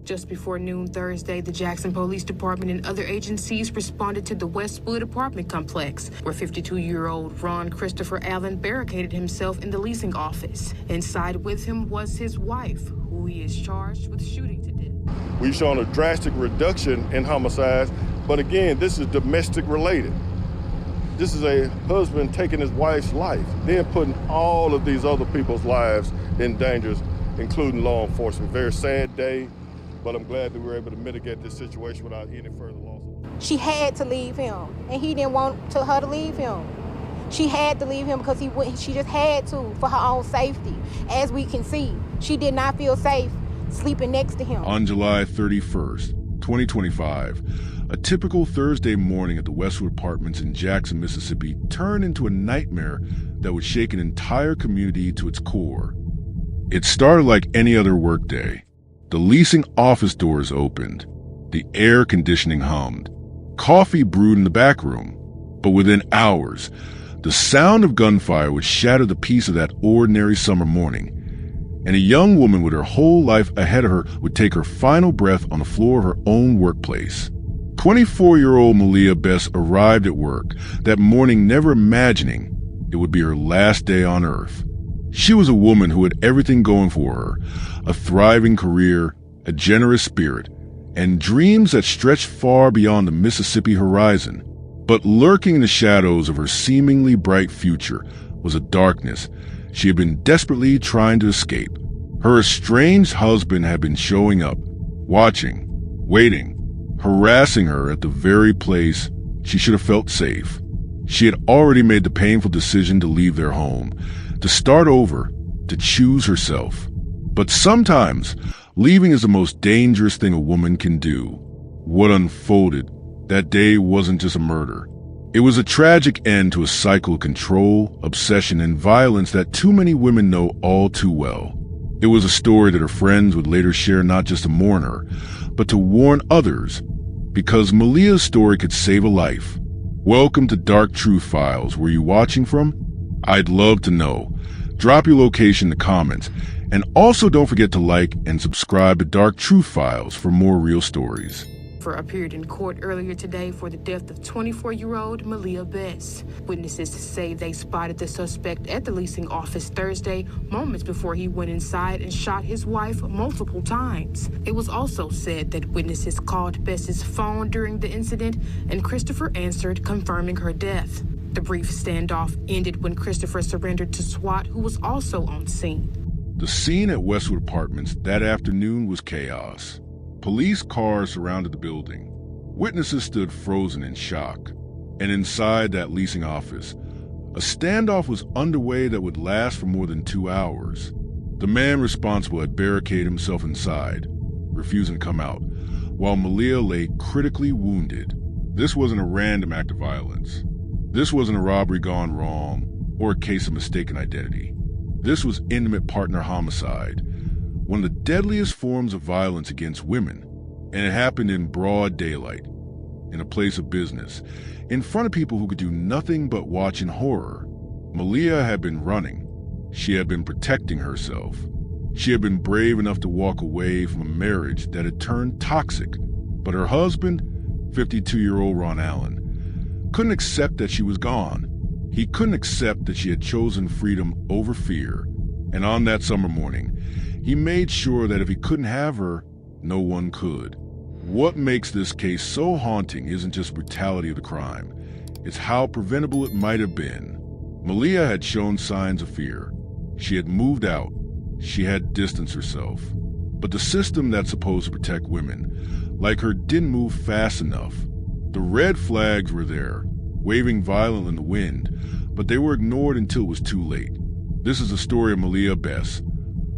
Just before noon Thursday, the Jackson Police Department and other agencies responded to the Westwood apartment complex, where 52-year-old Ron Christopher Allen barricaded himself in the leasing office. Inside with him was his wife, who he is charged with shooting to death. We've shown a drastic reduction in homicides, but again, this is domestic related. This is a husband taking his wife's life, then putting all of these other people's lives in danger, including law enforcement. Very sad day. But I'm glad that we were able to mitigate this situation without any further losses. She had to leave him, and he didn't want her to leave him. She had to leave him because she just had to for her own safety. As we can see, she did not feel safe sleeping next to him. On July 31st, 2025, a typical Thursday morning at the Westwood Apartments in Jackson, Mississippi turned into a nightmare that would shake an entire community to its core. It started like any other workday. The leasing office doors opened. The air conditioning hummed. Coffee brewed in the back room. But within hours, the sound of gunfire would shatter the peace of that ordinary summer morning. And a young woman with her whole life ahead of her would take her final breath on the floor of her own workplace. 24-year-old Maleah Bess arrived at work that morning never imagining it would be her last day on earth. She was a woman who had everything going for her, a thriving career, a generous spirit, and dreams that stretched far beyond the Mississippi horizon. But lurking in the shadows of her seemingly bright future was a darkness she had been desperately trying to escape. Her estranged husband had been showing up, watching, waiting, harassing her at the very place she should have felt safe. She had already made the painful decision to leave their home, to start over, to choose herself. But sometimes, leaving is the most dangerous thing a woman can do. What unfolded that day wasn't just a murder. It was a tragic end to a cycle of control, obsession, and violence that too many women know all too well. It was a story that her friends would later share not just to mourn her, but to warn others, because Maleah's story could save a life. Welcome to Dark Truth Files. Where you watching from? I'd love to know. Drop your location in the comments, and also don't forget to like and subscribe to Dark Truth Files for more real stories. Appeared in court earlier today for the death of 24-year-old Maleah Bess. Witnesses say they spotted the suspect at the leasing office Thursday, moments before he went inside and shot his wife multiple times. It was also said that witnesses called Bess's phone during the incident, and Christopher answered, confirming her death. The brief standoff ended when Christopher surrendered to SWAT, who was also on scene. The scene at Westwood Apartments that afternoon was chaos. Police cars surrounded the building. Witnesses stood frozen in shock. And inside that leasing office, a standoff was underway that would last for more than 2 hours. The man responsible had barricaded himself inside, refusing to come out, while Malia lay critically wounded. This wasn't a random act of violence. This wasn't a robbery gone wrong or a case of mistaken identity. This was intimate partner homicide, one of the deadliest forms of violence against women, and it happened in broad daylight, in a place of business, in front of people who could do nothing but watch in horror. Malia had been running. She had been protecting herself. She had been brave enough to walk away from a marriage that had turned toxic, but her husband, 52-year-old Ron Allen, couldn't accept that she was gone. He couldn't accept that she had chosen freedom over fear, and on that summer morning, he made sure that if he couldn't have her, no one could. What makes this case so haunting isn't just brutality of the crime, it's how preventable it might have been. Malia had shown signs of fear. She had moved out. She had distanced herself. But the system that's supposed to protect women, like her, didn't move fast enough. The red flags were there, waving violently in the wind, but they were ignored until it was too late. This is the story of Maleah Bess,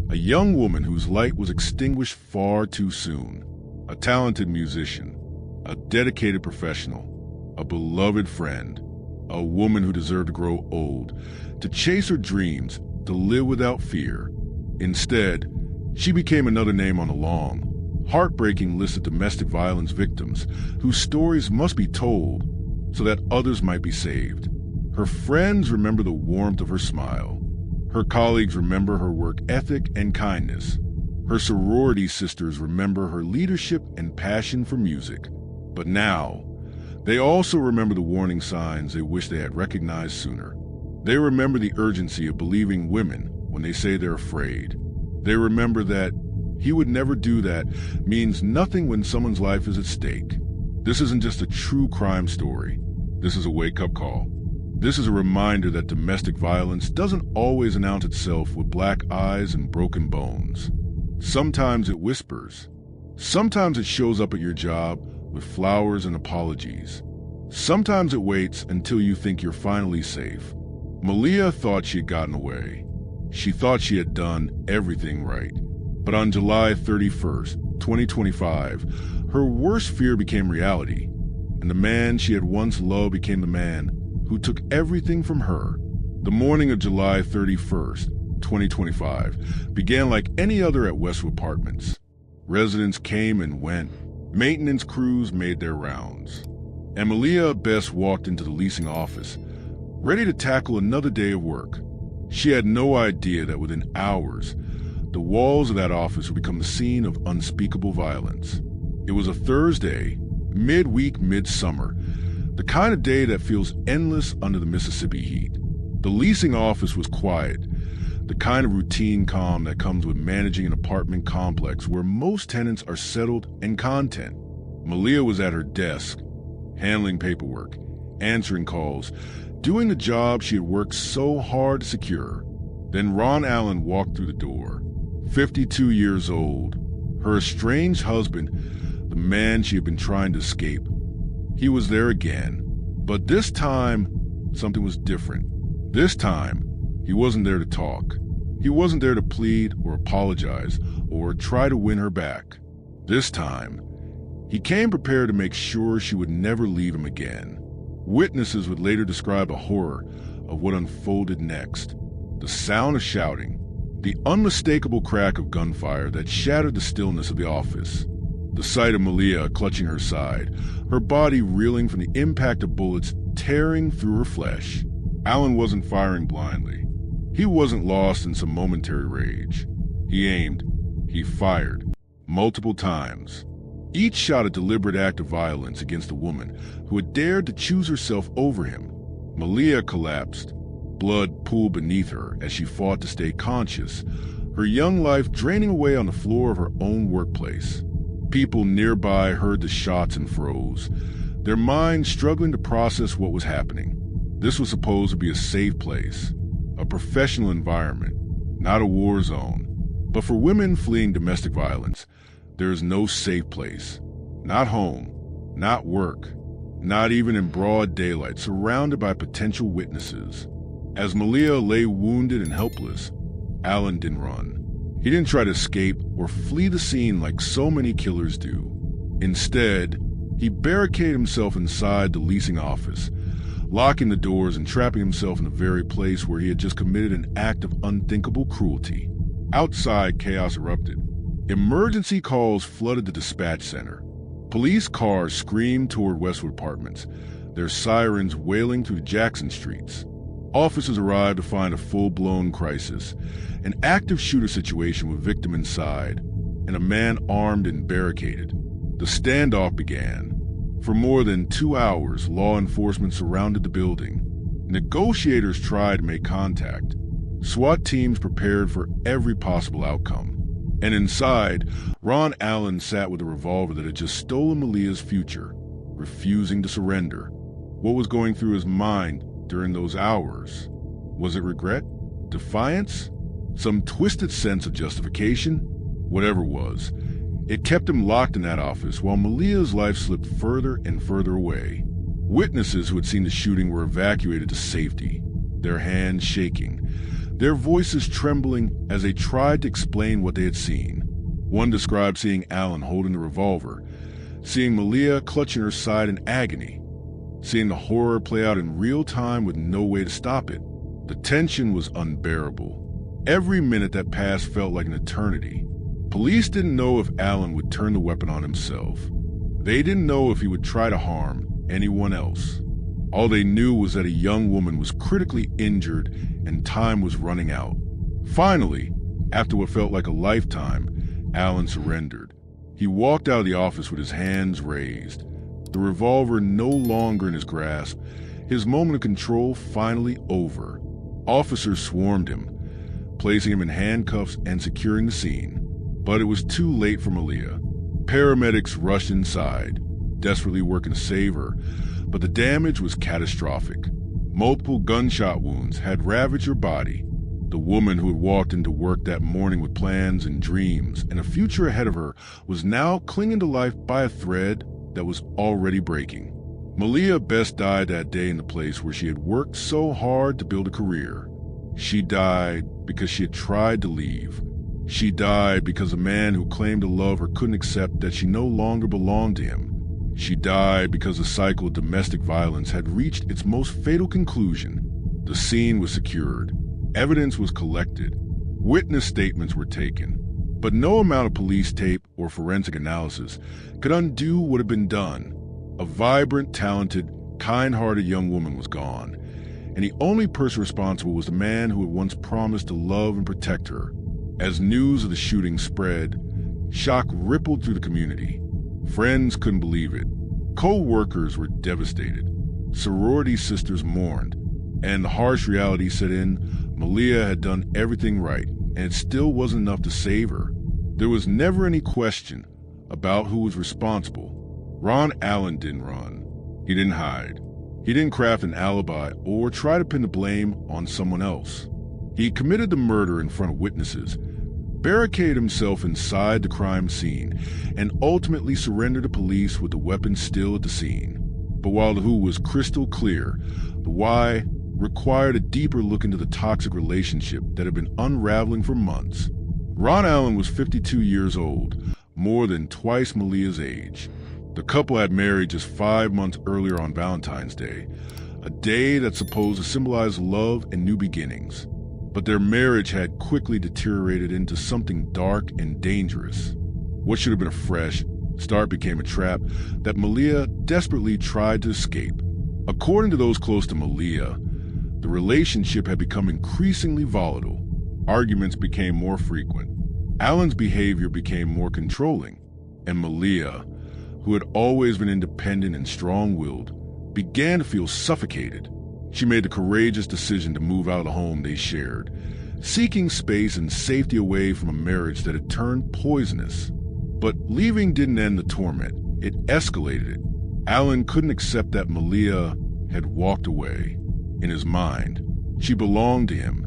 a young woman whose light was extinguished far too soon. A talented musician, a dedicated professional, a beloved friend, a woman who deserved to grow old, to chase her dreams, to live without fear. Instead, she became another name on a long, heartbreaking list of domestic violence victims whose stories must be told so that others might be saved. Her friends remember the warmth of her smile. Her colleagues remember her work ethic and kindness. Her sorority sisters remember her leadership and passion for music. But now, they also remember the warning signs they wish they had recognized sooner. They remember the urgency of believing women when they say they're afraid. They remember that "he would never do that" means nothing when someone's life is at stake. This isn't just a true crime story. This is a wake-up call. This is a reminder that domestic violence doesn't always announce itself with black eyes and broken bones. Sometimes it whispers. Sometimes it shows up at your job with flowers and apologies. Sometimes it waits until you think you're finally safe. Malia thought she had gotten away. She thought she had done everything right. But on July 31st, 2025, her worst fear became reality, and the man she had once loved became the man who took everything from her. The morning of July 31st, 2025, began like any other at Westwood Apartments. Residents came and went. Maintenance crews made their rounds. And Maleah Bess walked into the leasing office, ready to tackle another day of work. She had no idea that within hours, the walls of that office would become the scene of unspeakable violence. It was a Thursday, midweek, midsummer, the kind of day that feels endless under the Mississippi heat. The leasing office was quiet, the kind of routine calm that comes with managing an apartment complex where most tenants are settled and content. Malia was at her desk, handling paperwork, answering calls, doing the job she had worked so hard to secure. Then Ron Allen walked through the door, 52 years old, her estranged husband, the man she had been trying to escape. He was there again, but this time, something was different. This time, he wasn't there to talk. He wasn't there to plead or apologize or try to win her back. This time, he came prepared to make sure she would never leave him again. Witnesses would later describe a horror of what unfolded next. The sound of shouting, the unmistakable crack of gunfire that shattered the stillness of the office. The sight of Malia clutching her side, her body reeling from the impact of bullets tearing through her flesh. Allen wasn't firing blindly. He wasn't lost in some momentary rage. He aimed. He fired. Multiple times. Each shot a deliberate act of violence against a woman who had dared to choose herself over him. Malia collapsed. Blood pooled beneath her as she fought to stay conscious, her young life draining away on the floor of her own workplace. People nearby heard the shots and froze, their minds struggling to process what was happening. This was supposed to be a safe place, a professional environment, not a war zone. But for women fleeing domestic violence, there is no safe place. Not home, not work, not even in broad daylight, surrounded by potential witnesses. As Malia lay wounded and helpless, Allen didn't run. He didn't try to escape or flee the scene like so many killers do. Instead, he barricaded himself inside the leasing office, locking the doors and trapping himself in the very place where he had just committed an act of unthinkable cruelty. Outside, chaos erupted. Emergency calls flooded the dispatch center. Police cars screamed toward Westwood Apartments, their sirens wailing through the Jackson streets. Officers arrived to find a full-blown crisis, an active shooter situation with victim inside, and a man armed and barricaded. The standoff began. For more than 2 hours, law enforcement surrounded the building. Negotiators tried to make contact. SWAT teams prepared for every possible outcome. And inside, Ron Allen sat with a revolver that had just stolen Malia's future, refusing to surrender. What was going through his mind during those hours? Was it regret? Defiance? Some twisted sense of justification? Whatever it was, it kept him locked in that office while Malia's life slipped further and further away. Witnesses who had seen the shooting were evacuated to safety, their hands shaking, their voices trembling as they tried to explain what they had seen. One described seeing Allen holding the revolver, seeing Malia clutching her side in agony, seeing the horror play out in real time with no way to stop it. The tension was unbearable. Every minute that passed felt like an eternity. Police didn't know if Allen would turn the weapon on himself. They didn't know if he would try to harm anyone else. All they knew was that a young woman was critically injured and time was running out. Finally, after what felt like a lifetime, Allen surrendered. He walked out of the office with his hands raised, the revolver no longer in his grasp, his moment of control finally over. Officers swarmed him, placing him in handcuffs and securing the scene. But it was too late for Malia. Paramedics rushed inside, desperately working to save her, but the damage was catastrophic. Multiple gunshot wounds had ravaged her body. The woman who had walked into work that morning with plans and dreams and a future ahead of her was now clinging to life by a thread that was already breaking. Maleah Bess died that day in the place where she had worked so hard to build a career. She died because she had tried to leave. She died because a man who claimed to love her couldn't accept that she no longer belonged to him. She died because the cycle of domestic violence had reached its most fatal conclusion. The scene was secured. Evidence was collected. Witness statements were taken. But no amount of police tape or forensic analysis could undo what had been done. A vibrant, talented, kind-hearted young woman was gone, and the only person responsible was the man who had once promised to love and protect her. As news of the shooting spread, shock rippled through the community. Friends couldn't believe it. Co-workers were devastated. Sorority sisters mourned. And the harsh reality set in. Malia had done everything right, and it still wasn't enough to save her. There was never any question about who was responsible. Ron Allen didn't run. He didn't hide. He didn't craft an alibi or try to pin the blame on someone else. He committed the murder in front of witnesses, barricaded himself inside the crime scene, and ultimately surrendered to police with the weapon still at the scene. But while the who was crystal clear, the why required a deeper look into the toxic relationship that had been unraveling for months. Ron Allen was 52 years old, more than twice Malia's age. The couple had married just 5 months earlier on Valentine's Day, a day that's supposed to symbolize love and new beginnings. But their marriage had quickly deteriorated into something dark and dangerous. What should have been a fresh start became a trap that Malia desperately tried to escape. According to those close to Malia, the relationship had become increasingly volatile. Arguments became more frequent. Allen's behavior became more controlling, and Malia, who had always been independent and strong-willed, began to feel suffocated. She made the courageous decision to move out of the home they shared, seeking space and safety away from a marriage that had turned poisonous. But leaving didn't end the torment, it escalated it. Allen couldn't accept that Malia had walked away. In his mind, she belonged to him,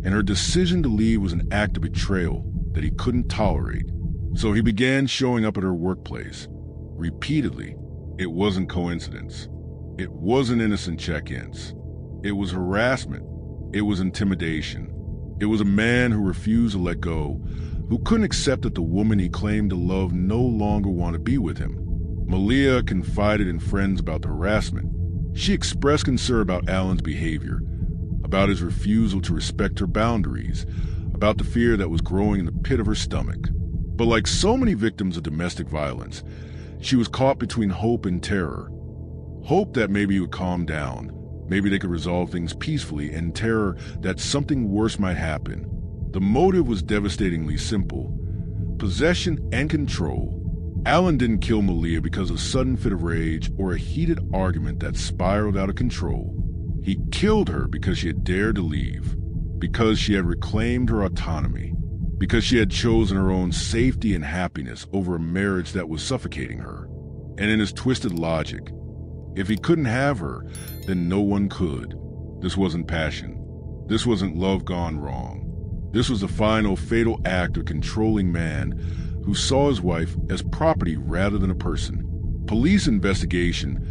and her decision to leave was an act of betrayal that he couldn't tolerate. So he began showing up at her workplace, repeatedly. It wasn't coincidence. It wasn't innocent check-ins. It was harassment. It was intimidation. It was a man who refused to let go, who couldn't accept that the woman he claimed to love no longer wanted to be with him. Malia confided in friends about the harassment. She expressed concern about Allen's behavior, about his refusal to respect her boundaries, about the fear that was growing in the pit of her stomach. But like so many victims of domestic violence, she was caught between hope and terror. Hope that maybe he would calm down, maybe they could resolve things peacefully, and terror that something worse might happen. The motive was devastatingly simple: possession and control. Allen didn't kill Malia because of a sudden fit of rage or a heated argument that spiraled out of control. He killed her because she had dared to leave, because she had reclaimed her autonomy, because she had chosen her own safety and happiness over a marriage that was suffocating her. And in his twisted logic, if he couldn't have her, then no one could. This wasn't passion. This wasn't love gone wrong. This was the final fatal act of a controlling man who saw his wife as property rather than a person. Police investigation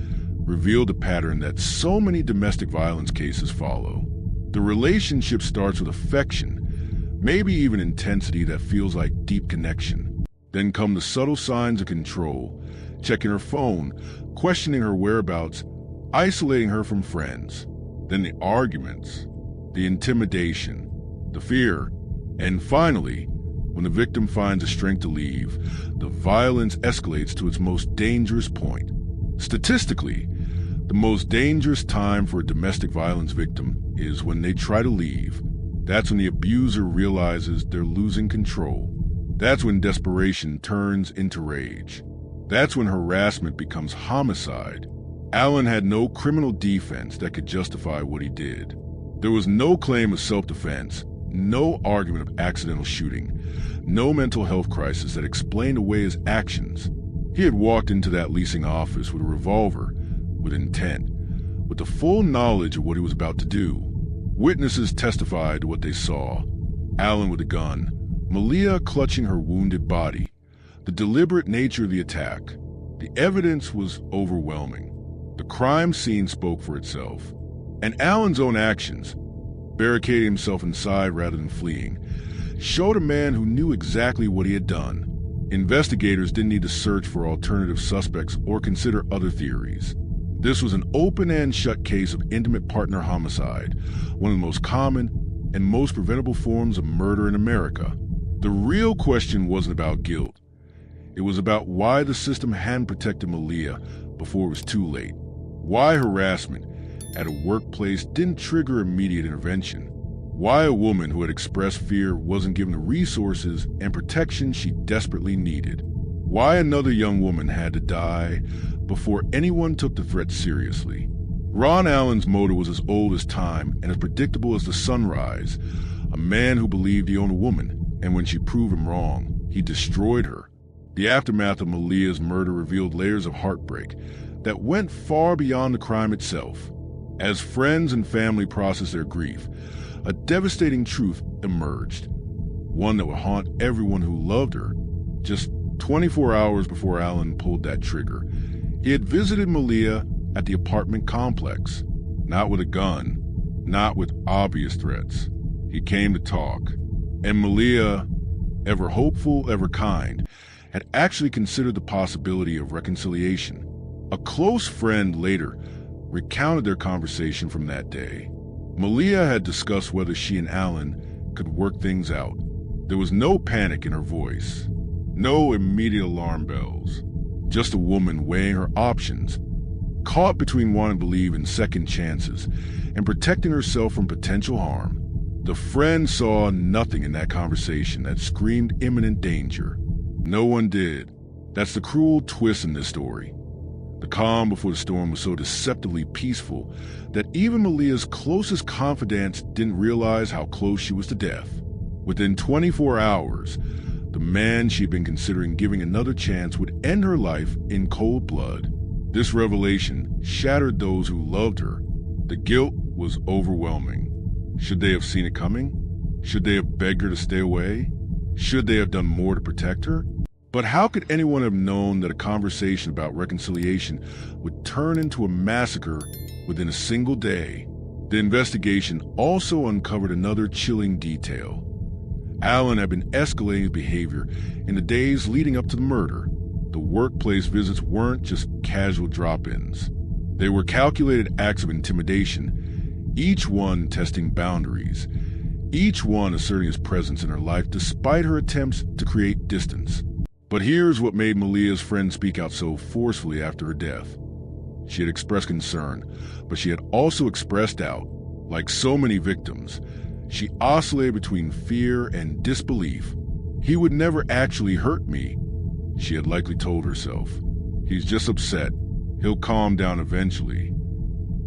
revealed a pattern that so many domestic violence cases follow. The relationship starts with affection, maybe even intensity that feels like deep connection. Then come the subtle signs of control, checking her phone, questioning her whereabouts, isolating her from friends. Then the arguments, the intimidation, the fear, and finally, when the victim finds the strength to leave, the violence escalates to its most dangerous point. Statistically, the most dangerous time for a domestic violence victim is when they try to leave. That's when the abuser realizes they're losing control. That's when desperation turns into rage. That's when harassment becomes homicide. Allen had no criminal defense that could justify what he did. There was no claim of self-defense, no argument of accidental shooting, no mental health crisis that explained away his actions. He had walked into that leasing office with a revolver, with intent, with the full knowledge of what he was about to do. Witnesses testified to what they saw. Allen with a gun, Malia clutching her wounded body, the deliberate nature of the attack. The evidence was overwhelming. The crime scene spoke for itself. And Allen's own actions, barricading himself inside rather than fleeing, showed a man who knew exactly what he had done. Investigators didn't need to search for alternative suspects or consider other theories. This was an open and shut case of intimate partner homicide, one of the most common and most preventable forms of murder in America. The real question wasn't about guilt. It was about why the system hadn't protected Malia before it was too late. Why harassment at a workplace didn't trigger immediate intervention. Why a woman who had expressed fear wasn't given the resources and protection she desperately needed. Why another young woman had to die before anyone took the threat seriously. Ron Allen's motive was as old as time and as predictable as the sunrise. A man who believed he owned a woman, and when she proved him wrong, he destroyed her. The aftermath of Malia's murder revealed layers of heartbreak that went far beyond the crime itself. As friends and family processed their grief, a devastating truth emerged, one that would haunt everyone who loved her. Just 24 hours before Allen pulled that trigger, he had visited Malia at the apartment complex, not with a gun, not with obvious threats. He came to talk, and Malia, ever hopeful, ever kind, had actually considered the possibility of reconciliation. A close friend later recounted their conversation from that day. Malia had discussed whether she and Allen could work things out. There was no panic in her voice, no immediate alarm bells, just a woman weighing her options, caught between wanting to believe in second chances and protecting herself from potential harm. The friend saw nothing in that conversation that screamed imminent danger. No one did. That's the cruel twist in this story. The calm before the storm was so deceptively peaceful that even Malia's closest confidants didn't realize how close she was to death. Within 24 hours, the man she'd been considering giving another chance would end her life in cold blood. This revelation shattered those who loved her. The guilt was overwhelming. Should they have seen it coming? Should they have begged her to stay away? Should they have done more to protect her? But how could anyone have known that a conversation about reconciliation would turn into a massacre within a single day? The investigation also uncovered another chilling detail. Allen had been escalating his behavior in the days leading up to the murder. The workplace visits weren't just casual drop-ins. They were calculated acts of intimidation, each one testing boundaries, each one asserting his presence in her life despite her attempts to create distance. But here's what made Malia's friend speak out so forcefully after her death. She had expressed concern, but she had also expressed doubt. Like so many victims, she oscillated between fear and disbelief. He would never actually hurt me, she had likely told herself. He's just upset. He'll calm down eventually.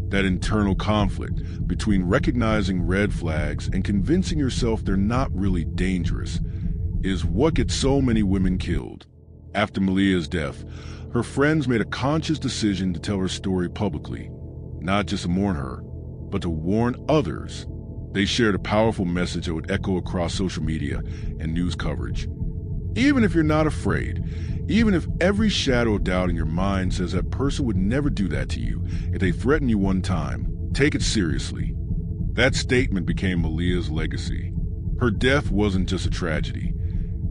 That internal conflict between recognizing red flags and convincing yourself they're not really dangerous is what gets so many women killed. After Malia's death, her friends made a conscious decision to tell her story publicly, not just to mourn her, but to warn others. They shared a powerful message that would echo across social media and news coverage. Even if you're not afraid, even if every shadow of doubt in your mind says that person would never do that to you, if they threaten you one time, take it seriously. That statement became Malia's legacy. Her death wasn't just a tragedy.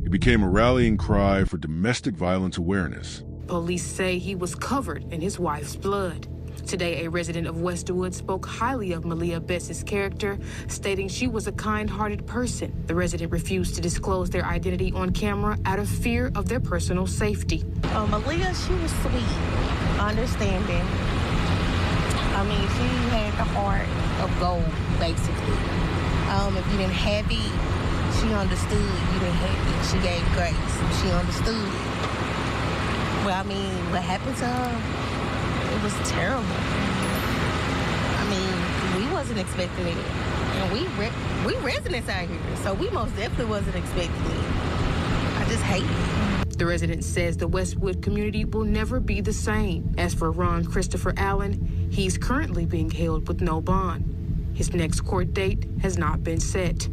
It became a rallying cry for domestic violence awareness. Police say he was covered in his wife's blood. Today, a resident of Westwood spoke highly of Maleah Bess's character, stating she was a kind-hearted person. The resident refused to disclose their identity on camera out of fear of their personal safety. Malia, she was sweet, understanding. I mean, she had the heart of gold, basically. If you didn't have it, She understood you didn't hate me. She gave grace. She understood. But I mean, what happened to her, it was terrible. I mean, we wasn't expecting it. And we residents out here, so we most definitely wasn't expecting it. I just hate it. The resident says the Westwood community will never be the same. As for Ron Christopher Allen, he's currently being held with no bond. His next court date has not been set.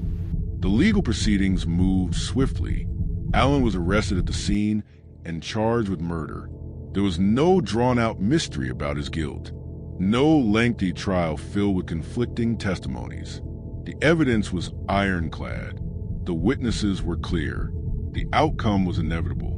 The legal proceedings moved swiftly. Allen was arrested at the scene and charged with murder. There was no drawn-out mystery about his guilt. No lengthy trial filled with conflicting testimonies. The evidence was ironclad. The witnesses were clear. The outcome was inevitable.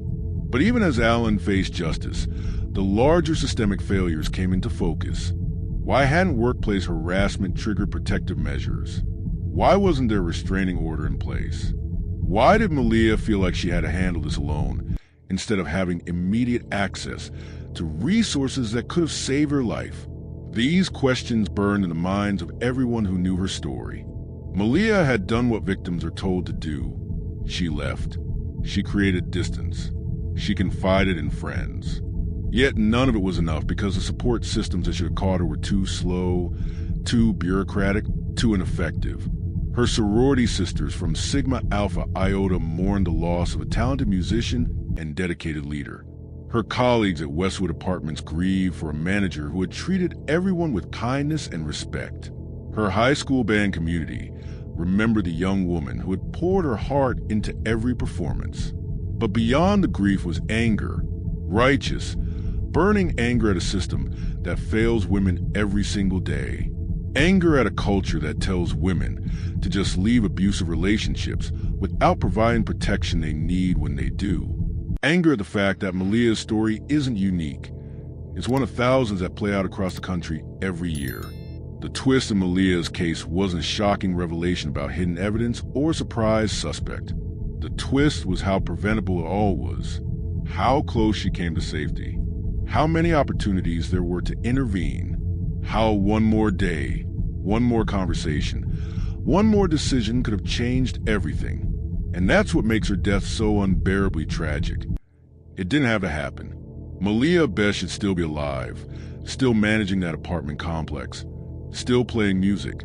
But even as Allen faced justice, the larger systemic failures came into focus. Why hadn't workplace harassment triggered protective measures? Why wasn't there a restraining order in place? Why did Malia feel like she had to handle this alone instead of having immediate access to resources that could have saved her life? These questions burned in the minds of everyone who knew her story. Malia had done what victims are told to do. She left. She created distance. She confided in friends. Yet none of it was enough because the support systems that should have caught her were too slow, too bureaucratic, too ineffective. Her sorority sisters from Sigma Alpha Iota mourned the loss of a talented musician and dedicated leader. Her colleagues at Westwood Apartments grieved for a manager who had treated everyone with kindness and respect. Her high school band community remembered the young woman who had poured her heart into every performance. But beyond the grief was anger, righteous, burning anger at a system that fails women every single day. Anger at a culture that tells women to just leave abusive relationships without providing protection they need when they do. Anger at the fact that Malia's story isn't unique. It's one of thousands that play out across the country every year. The twist in Malia's case wasn't a shocking revelation about hidden evidence or a surprise suspect. The twist was how preventable it all was, how close she came to safety, how many opportunities there were to intervene, how one more day, one more conversation, one more decision could have changed everything. And that's what makes her death so unbearably tragic. It didn't have to happen. Maleah Bess should still be alive, still managing that apartment complex, still playing music,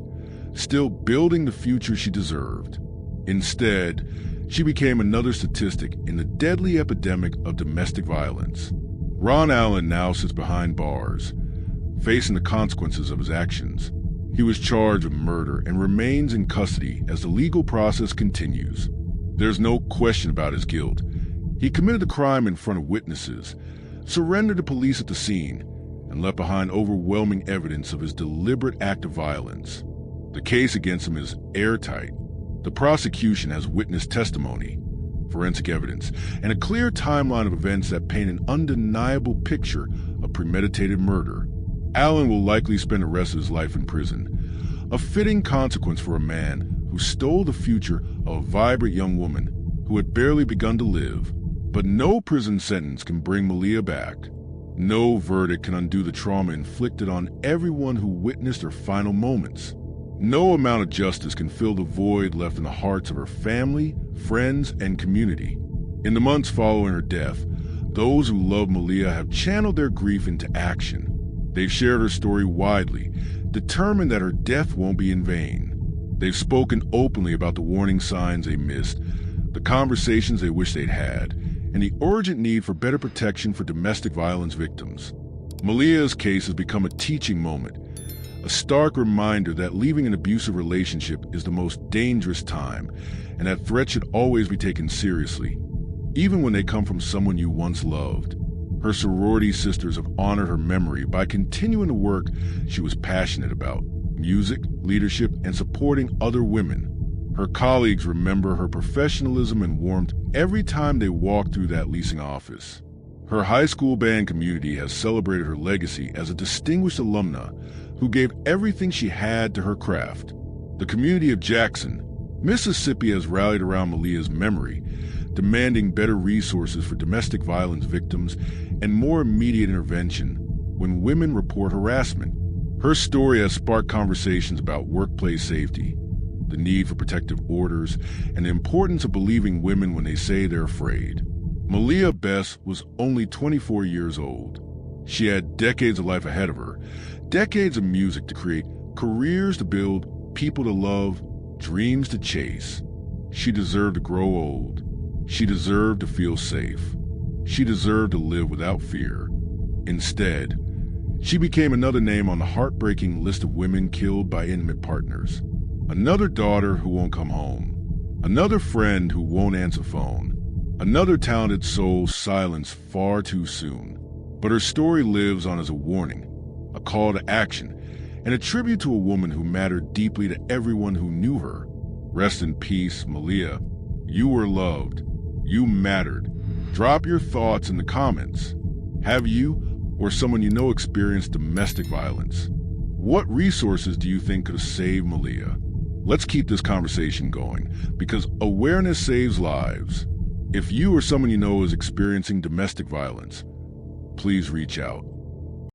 still building the future she deserved. Instead, she became another statistic in the deadly epidemic of domestic violence. Ron Allen now sits behind bars, facing the consequences of his actions. He was charged with murder and remains in custody as the legal process continues. There's no question about his guilt. He committed the crime in front of witnesses, surrendered to police at the scene, and left behind overwhelming evidence of his deliberate act of violence. The case against him is airtight. The prosecution has witness testimony, forensic evidence, and a clear timeline of events that paint an undeniable picture of premeditated murder. Allen will likely spend the rest of his life in prison, a fitting consequence for a man who stole the future of a vibrant young woman who had barely begun to live. But no prison sentence can bring Malia back. No verdict can undo the trauma inflicted on everyone who witnessed her final moments. No amount of justice can fill the void left in the hearts of her family, friends, and community. In the months following her death, those who love Malia have channeled their grief into action. They've shared her story widely, determined that her death won't be in vain. They've spoken openly about the warning signs they missed, the conversations they wish they'd had, and the urgent need for better protection for domestic violence victims. Malia's case has become a teaching moment, a stark reminder that leaving an abusive relationship is the most dangerous time, and that threats should always be taken seriously, even when they come from someone you once loved. Her sorority sisters have honored her memory by continuing the work she was passionate about: music, leadership, and supporting other women. Her colleagues remember her professionalism and warmth every time they walk through that leasing office. Her high school band community has celebrated her legacy as a distinguished alumna who gave everything she had to her craft. The community of Jackson, Mississippi has rallied around Malia's memory, demanding better resources for domestic violence victims and more immediate intervention when women report harassment. Her story has sparked conversations about workplace safety, the need for protective orders, and the importance of believing women when they say they're afraid. Maleah Bess was only 24 years old. She had decades of life ahead of her, decades of music to create, careers to build, people to love, dreams to chase. She deserved to grow old. She deserved to feel safe. She deserved to live without fear. Instead, she became another name on the heartbreaking list of women killed by intimate partners. Another daughter who won't come home. Another friend who won't answer phone. Another talented soul silenced far too soon. But her story lives on as a warning, a call to action, and a tribute to a woman who mattered deeply to everyone who knew her. Rest in peace, Malia. You were loved. You mattered. Drop your thoughts in the comments. Have you or someone you know experienced domestic violence? What resources do you think could have saved Malia? Let's keep this conversation going, because awareness saves lives. If you or someone you know is experiencing domestic violence, please reach out.